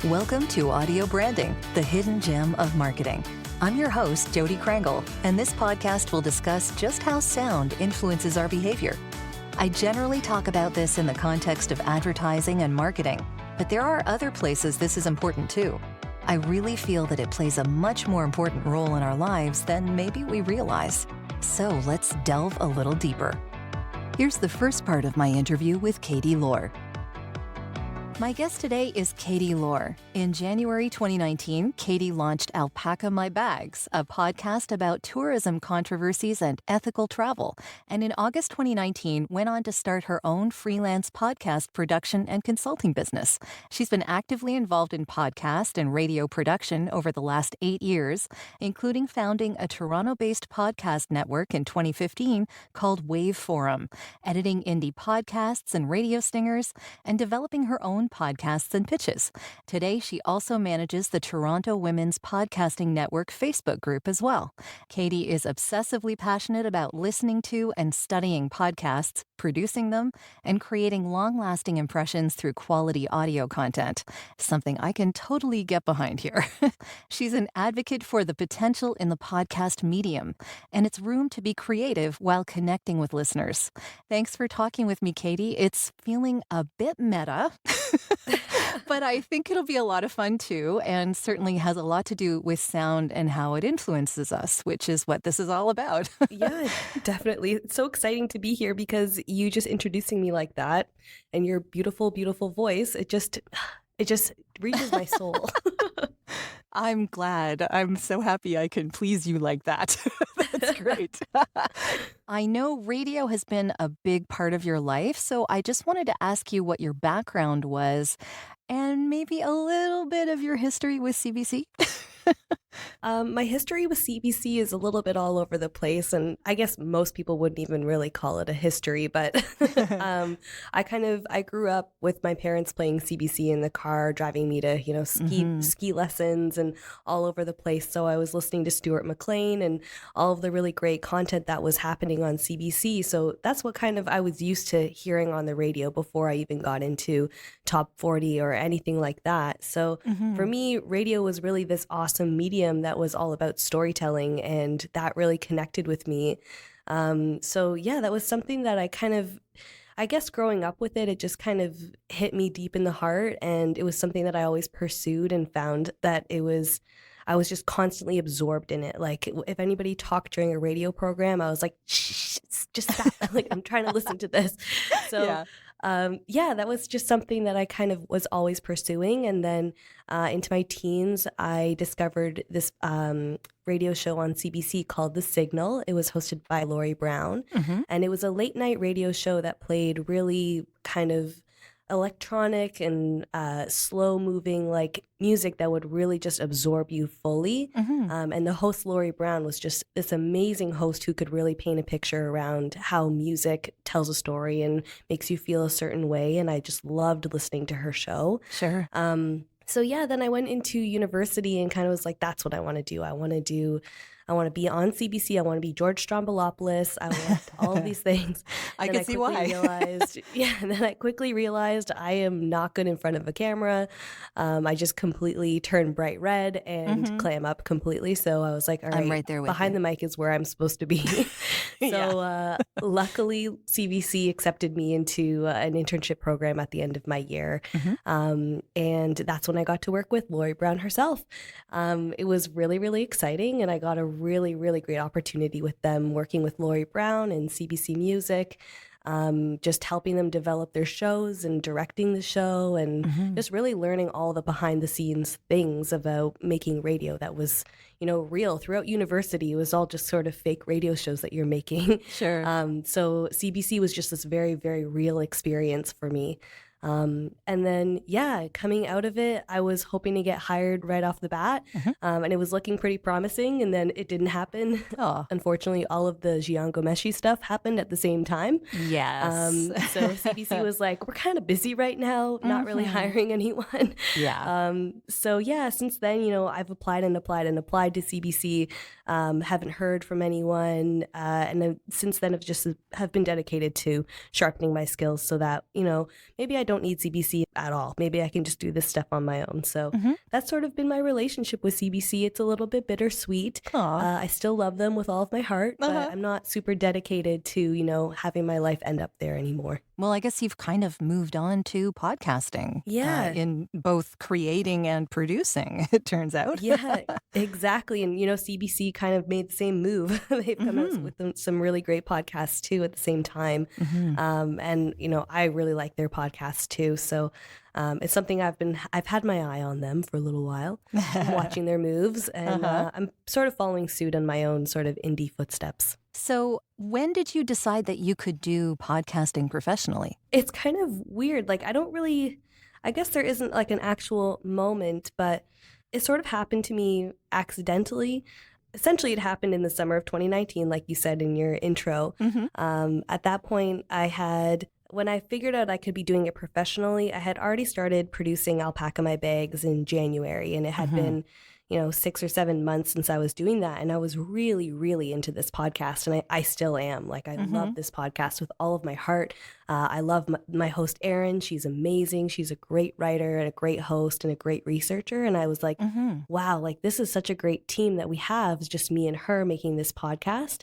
Welcome to Audio Branding, the hidden gem of marketing. I'm your host, Jody Krangle, and this podcast will discuss just how sound influences our behavior. I generally talk about this in the context of advertising and marketing, but there are other places this is important too. I really feel that it plays a much more important role in our lives than maybe we realize. So let's delve a little deeper. Here's the first part of my interview with Kattie Laur. My guest today is Kattie Laur. In January 2019, Kattie launched Alpaca My Bags, a podcast about tourism controversies and ethical travel, and in August 2019 went on to start her own freelance podcast production and consulting business. She's been actively involved in podcast and radio production over the last 8 years, including founding a Toronto-based podcast network in 2015 called Wave Forum, editing indie podcasts and radio stingers, and developing her own podcasts and pitches. Today, she also manages the Toronto Women's Podcasting Network Facebook group as well. Kattie is obsessively passionate about listening to and studying podcasts, producing them, and creating long-lasting impressions through quality audio content, something I can totally get behind here. She's an advocate for the potential in the podcast medium and its room to be creative while connecting with listeners. Thanks for talking with me, Kattie. It's feeling a bit meta. But I think it'll be a lot of fun too, and certainly has a lot to do with sound and how it influences us, which is what this is all about. Yeah, definitely. It's so exciting to be here because you just introducing me like that and your beautiful, beautiful voice, it just reaches my soul. I'm glad. I'm so happy I can please you like that. That's great. I know radio has been a big part of your life, so I just wanted to ask you what your background was and maybe a little bit of your history with CBC. My history with CBC is a little bit all over the place, and I guess most people wouldn't even really call it a history, but I grew up with my parents playing CBC in the car, driving me to, ski lessons and all over the place. So I was listening to Stuart McLean and all of the really great content that was happening on CBC. So that's what kind of I was used to hearing on the radio before I even got into Top 40 or anything like that. So for me, radio was really this awesome medium that was all about storytelling, and that really connected with me. So yeah, that was something that I guess growing up with it, it just kind of hit me deep in the heart, and it was something that I always pursued and found that I was just constantly absorbed in it. Like if anybody talked during a radio program, I was like, shh, just stop. Like I'm trying to listen to this. So that was just something that I kind of was always pursuing. And then into my teens, I discovered this radio show on CBC called The Signal. It was hosted by Laurie Brown. And it was a late night radio show that played really kind of electronic and slow moving like music that would really just absorb you fully. And the host Laurie Brown was just this amazing host who could really paint a picture around how music tells a story and makes you feel a certain way. And I just loved listening to her show. Sure. So yeah, then I went into university and kind of was like, that's what I want to do. I want to be on CBC. I want to be George Stroumboulopoulos. I want all of these things. I can see why. And then I quickly realized I am not good in front of a camera. I just completely turn bright red and clam up completely. So I was like, all right, I'm right there with behind you. the mic is where I'm supposed to be. So luckily, CBC accepted me into an internship program at the end of my year. And that's when I got to work with Laurie Brown herself. It was really, really exciting. And I got a really, really great opportunity with them, working with Laurie Brown and CBC Music, just helping them develop their shows and directing the show and just really learning all the behind the scenes things about making radio that was, real. Throughout university, it was all just sort of fake radio shows that you're making. Sure. So CBC was just this very, very real experience for me. And then, coming out of it, I was hoping to get hired right off the bat. And it was looking pretty promising, and then it didn't happen. Unfortunately, all of the Jian Ghomeshi stuff happened at the same time. Yes. So CBC was like, we're kind of busy right now, not really hiring anyone. Yeah. Since then, I've applied to CBC, haven't heard from anyone. And then since then, have been dedicated to sharpening my skills so that, maybe I don't don't need CBC at all. Maybe I can just do this stuff on my own. So Mm-hmm. that's sort of been my relationship with CBC. It's a little bit bittersweet. Aw. I still love them with all of my heart, but Uh-huh. I'm not super dedicated to, having my life end up there anymore. Well, I guess you've kind of moved on to podcasting Yeah. in both creating and producing, it turns out. Yeah, exactly. And, CBC kind of made the same move. They've come out Mm-hmm. with some really great podcasts too at the same time. Mm-hmm. And, I really like their podcasts too. So it's something I've had my eye on them for a little while, watching their moves. And Uh-huh. I'm sort of following suit on my own sort of indie footsteps. So when did you decide that you could do podcasting professionally? It's kind of weird. Like, I guess there isn't like an actual moment, but it sort of happened to me accidentally. Essentially, it happened in the summer of 2019, like you said in your intro. Mm-hmm. At that point, when I figured out I could be doing it professionally, I had already started producing Alpaca My Bags in January, and it had been 6 or 7 months since I was doing that. And I was really, really into this podcast. And I still am. Like, I love this podcast with all of my heart. I love my host, Erin. She's amazing. She's a great writer and a great host and a great researcher. And I was like, wow, like, this is such a great team that we have. It's just me and her making this podcast.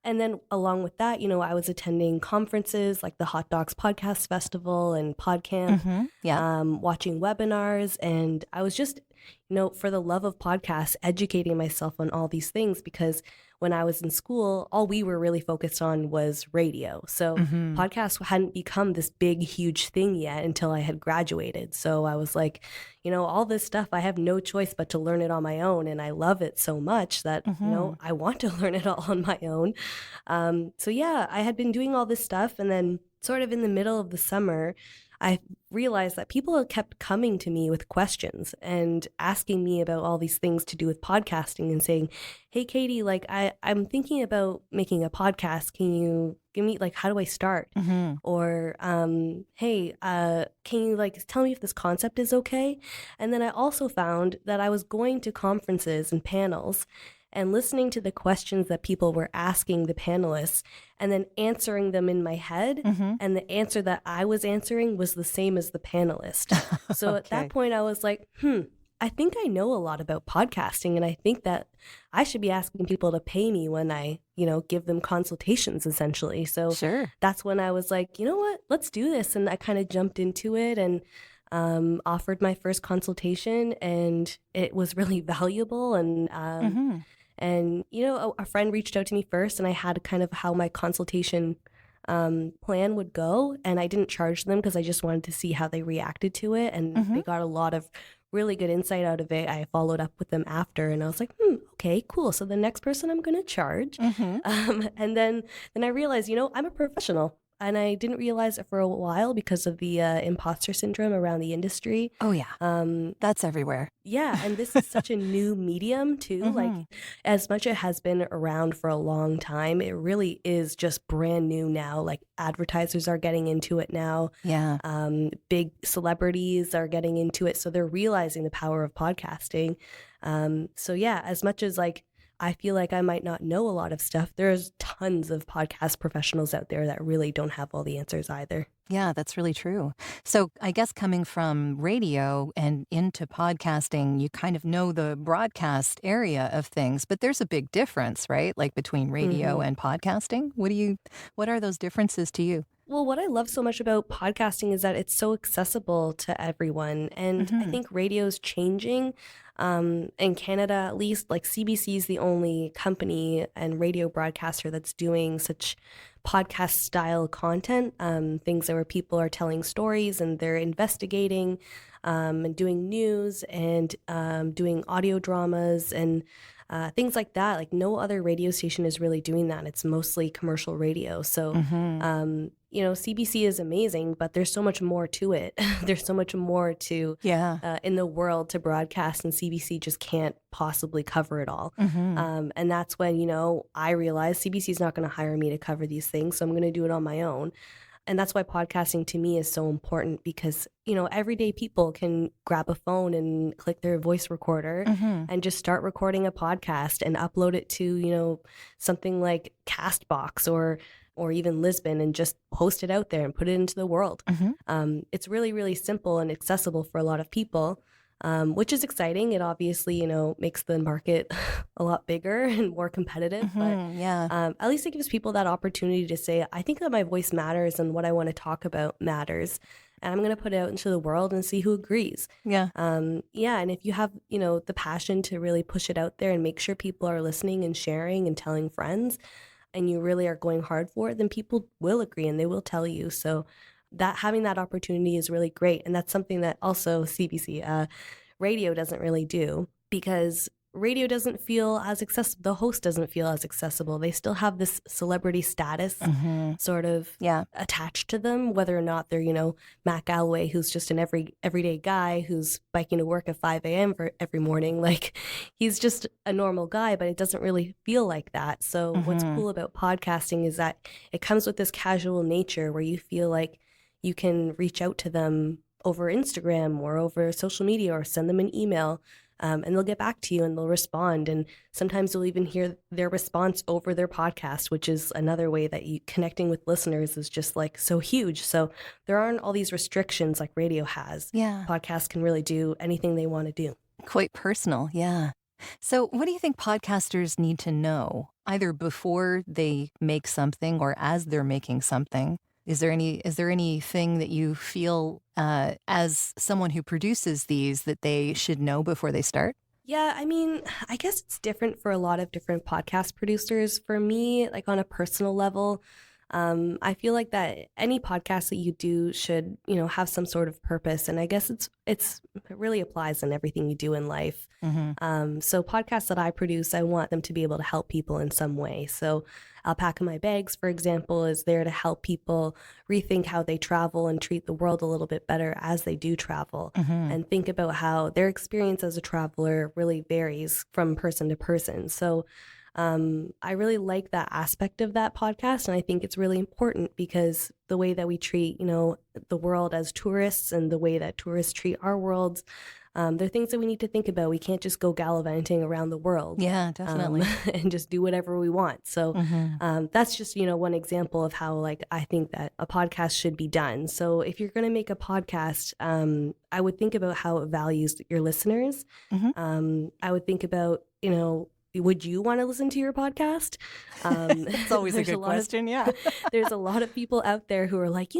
And then along with that, I was attending conferences like the Hot Docs Podcast Festival and PodCamp, Yeah. watching webinars. And I was just, for the love of podcasts, educating myself on all these things, because when I was in school, all we were really focused on was radio. So podcasts hadn't become this big, huge thing yet until I had graduated. So I was like, all this stuff, I have no choice but to learn it on my own. And I love it so much that, I want to learn it all on my own. So yeah, I had been doing all this stuff. And then sort of in the middle of the summer, I realized that people kept coming to me with questions and asking me about all these things to do with podcasting and saying, hey, Katie, like I'm thinking about making a podcast. Can you give me, like, how do I start? Or, hey, can you like tell me if this concept is okay? And then I also found that I was going to conferences and panels and listening to the questions that people were asking the panelists and then answering them in my head. And the answer that I was answering was the same as the panelist. So at that point, I was like, I think I know a lot about podcasting, and I think that I should be asking people to pay me when I, give them consultations, essentially. So that's when I was like, you know what, let's do this. And I kind of jumped into it and offered my first consultation, and it was really valuable. And, a friend reached out to me first, and I had kind of how my consultation plan would go. And I didn't charge them because I just wanted to see how they reacted to it. And they got a lot of really good insight out of it. I followed up with them after, and I was like, okay, cool. So the next person I'm going to charge. And then I realized, I'm a professional. And I didn't realize it for a while because of the imposter syndrome around the industry. Oh, yeah. That's everywhere. Yeah. And this is such a new medium, too. Like, as much as it has been around for a long time, it really is just brand new now. Like, advertisers are getting into it now. Yeah. Big celebrities are getting into it. So they're realizing the power of podcasting. So, yeah, as much as like, I feel like I might not know a lot of stuff, there's tons of podcast professionals out there that really don't have all the answers either. Yeah, that's really true. So I guess coming from radio and into podcasting, you kind of know the broadcast area of things, but there's a big difference, right? Like between radio and podcasting. What are those differences to you? Well, what I love so much about podcasting is that it's so accessible to everyone. And I think radio's changing. In Canada, at least, like CBC is the only company and radio broadcaster that's doing such podcast style content, things where people are telling stories and they're investigating and doing news and doing audio dramas and things like that. Like, no other radio station is really doing that. It's mostly commercial radio. So, CBC is amazing, but there's so much more to it. There's so much more to in the world to broadcast, and CBC just can't possibly cover it all. And that's when, I realized CBC is not going to hire me to cover these things, so I'm going to do it on my own. And that's why podcasting to me is so important because, everyday people can grab a phone and click their voice recorder and just start recording a podcast and upload it to, something like Castbox or even Lisbon and just post it out there and put it into the world. It's really, really simple and accessible for a lot of people. Which is exciting. It obviously, makes the market a lot bigger and more competitive. But at least it gives people that opportunity to say, I think that my voice matters and what I want to talk about matters. And I'm going to put it out into the world and see who agrees. And if you have, the passion to really push it out there and make sure people are listening and sharing and telling friends, and you really are going hard for it, then people will agree and they will tell you. So that having that opportunity is really great. And that's something that also CBC radio doesn't really do, because radio doesn't feel as accessible. The host doesn't feel as accessible. They still have this celebrity status sort of attached to them, whether or not they're, Matt Galloway, who's just an everyday guy who's biking to work at 5 a.m. for every morning. Like, he's just a normal guy, but it doesn't really feel like that. So what's cool about podcasting is that it comes with this casual nature where you feel like you can reach out to them over Instagram or over social media or send them an email, and they'll get back to you and they'll respond. And sometimes you'll even hear their response over their podcast, which is another way that connecting with listeners is just like so huge. So there aren't all these restrictions like radio has. Podcasts can really do anything they want to do. Quite personal. So what do you think podcasters need to know, either before they make something or as they're making something? Is there anything that you feel as someone who produces these that they should know before they start? Yeah, I mean, I guess it's different for a lot of different podcast producers. For me, like on a personal level, I feel like that any podcast that you do should, have some sort of purpose. And I guess it really applies in everything you do in life. So podcasts that I produce, I want them to be able to help people in some way. So Alpaca My Bags, for example, is there to help people rethink how they travel and treat the world a little bit better as they do travel, and think about how their experience as a traveler really varies from person to person. So I really like that aspect of that podcast, and I think it's really important because the way that we treat, the world as tourists and the way that tourists treat our worlds, they're things that we need to think about. We can't just go gallivanting around the world. Yeah, definitely. And just do whatever we want. So that's just, one example of how, like, I think that a podcast should be done. So if you're going to make a podcast, I would think about how it values your listeners. I would think about, would you want to listen to your podcast? It's always a good question. There's a lot of people out there who are like,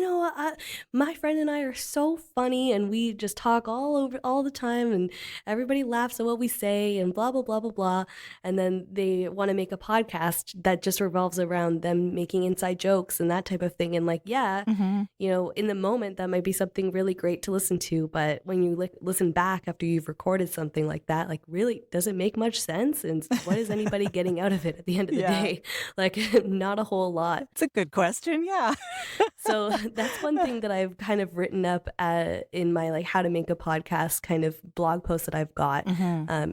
my friend and I are so funny and we just talk all the time and everybody laughs at what we say and blah, blah, blah, blah, blah. And then they want to make a podcast that just revolves around them making inside jokes and that type of thing. And like, in the moment, that might be something really great to listen to. But when you listen back after you've recorded something like that, like, really, does it make much sense? And what is anybody getting out of it at the end of the day? Like, not a whole lot. It's a good question. So that's one thing that I've kind of written up in my, like, how to make a podcast kind of blog post that I've got,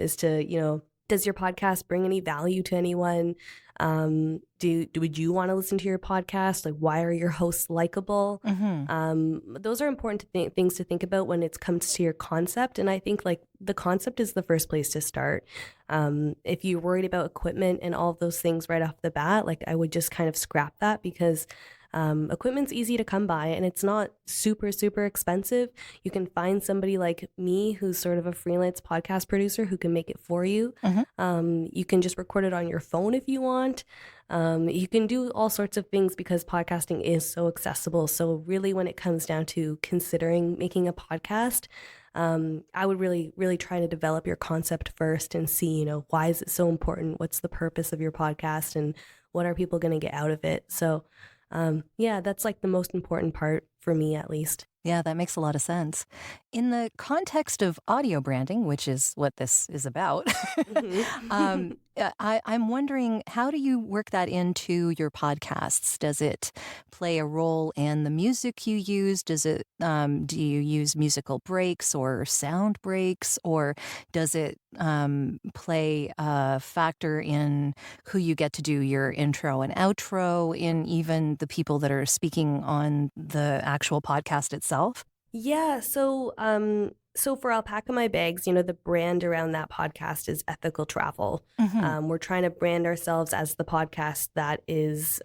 is to, does your podcast bring any value to anyone? Would you want to listen to your podcast? Like, why are your hosts likable? Those are important things to think about when it comes to your concept. And I think, like, the concept is the first place to start. If you're worried about equipment and all of those things right off the bat, like, I would just kind of scrap that, because equipment's easy to come by and it's not super, super expensive. You can find somebody like me who's sort of a freelance podcast producer who can make it for you. You can just record it on your phone if you want. You can do all sorts of things because podcasting is so accessible. So really, when it comes down to considering making a podcast, I would really, really try to develop your concept first and see, why is it so important? What's the purpose of your podcast and what are people going to get out of it? So that's like the most important part for me, at least. Yeah, that makes a lot of sense. In the context of audio branding, which is what this is about, I'm wondering, how do you work that into your podcasts? Does it play a role in the music you use? Do you use musical breaks or sound breaks, or does it play a factor in who you get to do your intro and outro, in even the people that are speaking on the actual podcast itself? Yeah, so for Alpaca My Bags, the brand around that podcast is ethical travel. Mm-hmm. We're trying to brand ourselves as the podcast that is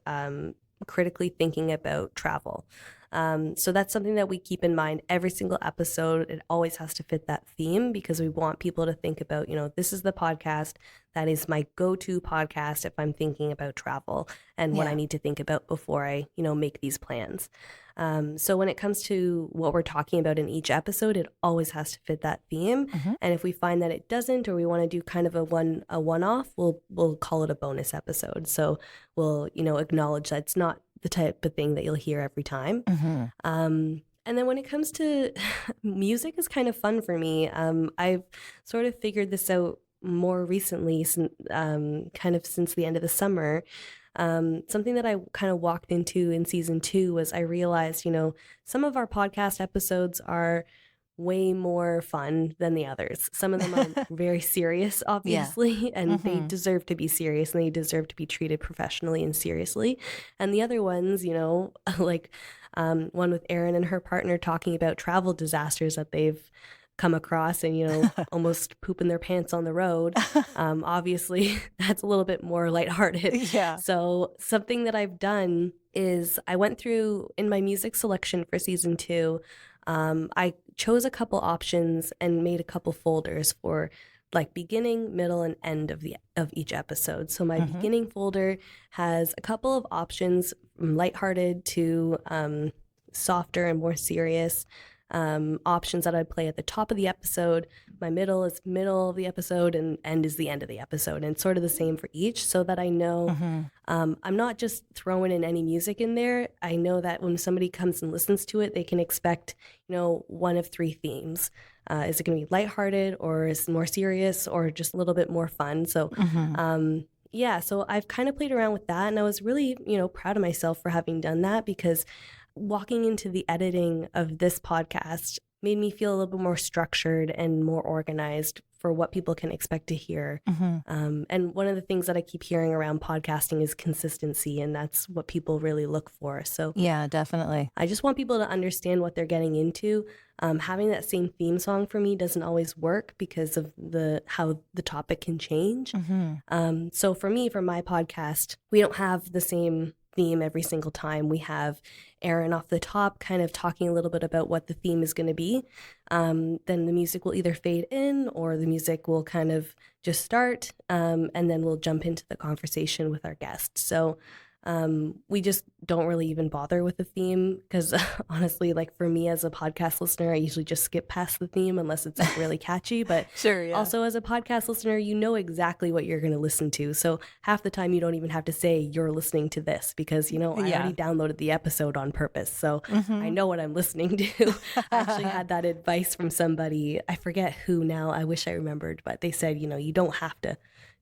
critically thinking about travel. So that's something that we keep in mind every single episode. It always has to fit that theme because we want people to think about, this is the podcast that is my go-to podcast if I'm thinking about travel and what I need to think about before I, make these plans. So when it comes to what we're talking about in each episode, it always has to fit that theme. Mm-hmm. And if we find that it doesn't, or we want to do kind of a one-off, we'll call it a bonus episode. So we'll, acknowledge that it's not the type of thing that you'll hear every time. Mm-hmm. And then when it comes to music is kind of fun for me. I've sort of figured this out more recently, kind of since the end of the summer. Something that I kind of walked into in season 2 was I realized, some of our podcast episodes are way more fun than the others. Some of them are very serious, obviously, and they deserve to be serious and they deserve to be treated professionally and seriously. And the other ones, like one with Erin and her partner talking about travel disasters that they've come across and, almost pooping their pants on the road. Obviously, that's a little bit more lighthearted. Yeah. So something that I've done is I went through in my music selection for season 2. I chose a couple options and made a couple folders for like beginning, middle, and end of each episode. So my beginning folder has a couple of options from lighthearted to softer and more serious options that I'd play at the top of the episode. My middle is middle of the episode and end is the end of the episode. And it's sort of the same for each so that I know I'm not just throwing in any music in there. I know that when somebody comes and listens to it, they can expect, one of 3 themes. Is it going to be lighthearted or is it more serious or just a little bit more fun? So, so I've kind of played around with that and I was really, proud of myself for having done that because walking into the editing of this podcast made me feel a little bit more structured and more organized for what people can expect to hear. And one of the things that I keep hearing around podcasting is consistency, and that's what people really look for. So yeah, definitely. I just want people to understand what they're getting into. Having that same theme song for me doesn't always work because of how the topic can change. So for me, for my podcast, we don't have the same theme every single time. We have Erin off the top kind of talking a little bit about what the theme is going to be. Then the music will either fade in or the music will kind of just start and then we'll jump into the conversation with our guests. So we just don't really even bother with the theme because honestly, like for me as a podcast listener, I usually just skip past the theme unless it's really catchy. But also as a podcast listener, you know exactly what you're going to listen to. So half the time you don't even have to say you're listening to this because, I already downloaded the episode on purpose. So I know what I'm listening to. I actually had that advice from somebody. I forget who now. I wish I remembered, but they said, you don't have to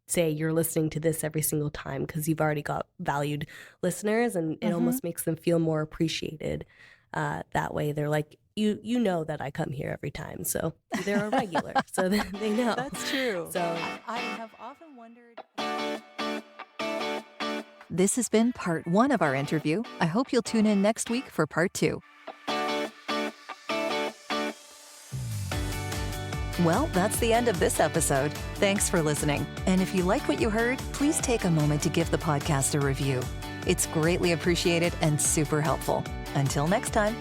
say you're listening to this every single time because you've already got valued listeners and it almost makes them feel more appreciated that way. They're like, you know that I come here every time, so they're a regular, so they know. That's true. So I have often wondered. This has been part 1 of our interview. I hope you'll tune in next week for part 2. Well, that's the end of this episode. Thanks for listening. And if you like what you heard, please take a moment to give the podcast a review. It's greatly appreciated and super helpful. Until next time.